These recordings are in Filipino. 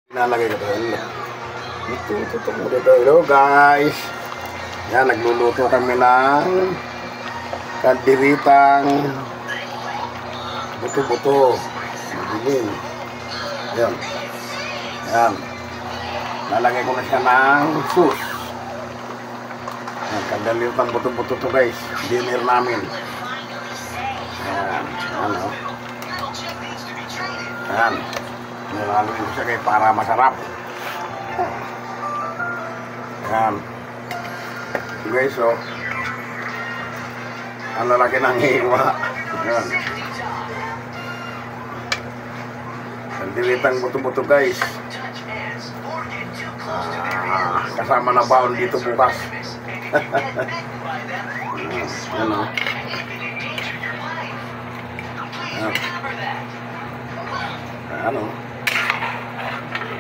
Nalagay ko ito. Tutok mo dito. Hello guys. Yan, nagluluto kami ng kandiritang buto-buto. Madilim. Yan. Yan. Nalagay ko na siya ng sauce. Yan, kandiritang buto-buto to guys. Dinner namin. Yan. Ano. Yan. Nilalagay ko siya kayo para masarap. Yan. Guys, oh. Ang lalaki ng hiwa. Yan. Kandiritang buto-buto guys. Kasama na baon dito bukas. Yan, oh. Yan. Ano?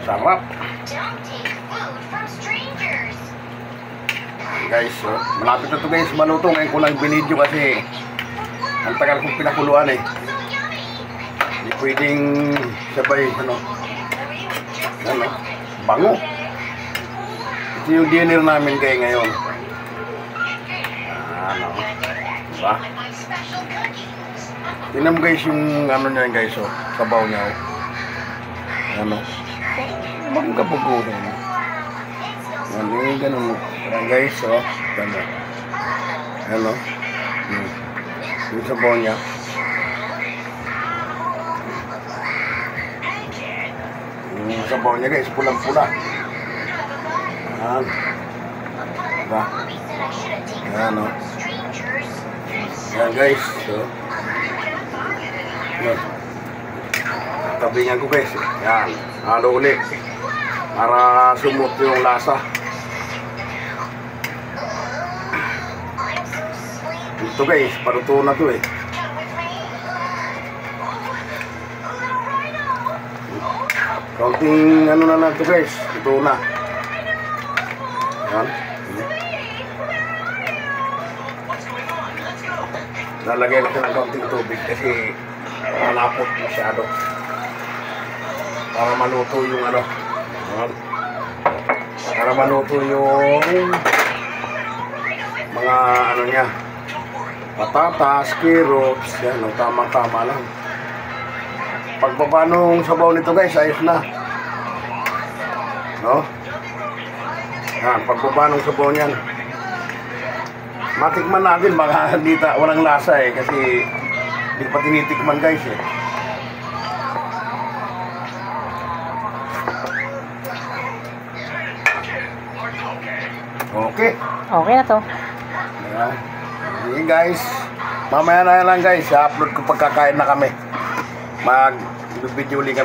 Sarap. Guys, so, malapit na to guys maluto. Ngayon ko lang binidyo kasi ang tagal kong pinakuluan eh. Hindi pwedeng sabay ano, bango. Ito yung dinner namin kayo ngayon. Ano, diba? Tingnan mo guys yung ano niya guys, oh, sabaw niya, oh. Ano, magkabugo na yun. Ano yung ganun, guys, oh, ganda. Ano, yung sabaw niya. Yung sabaw niya guys, pulang-pula. Yan. Diba? Yan, oh. Yan guys, so. Yan. Tabingan ko guys. Yan. Halo ulit. Para sumot yung lasa. Ito guys, paruto na to eh. Kaunting ano na lang to guys. Ito na. Yan. Lalagay natin ng kaunting tubig kasi malapot masyado. Para maluto yung ano. Yan. Para maluto yung mga ano niya. Patatas, carrots, yan, no, tamang-tama lang. Pagbaba nung sabaw nito guys, ayos na. No? Yan, pagbaba nung sabaw niyan. Matikman natin, baka walang lasa eh, kasi hindi pa tinitikman guys eh. Okay. Okay na to. Yan. Sige guys, mamaya na lang guys, i-upload ko pagkakain na kami. Mag-video ulit kami.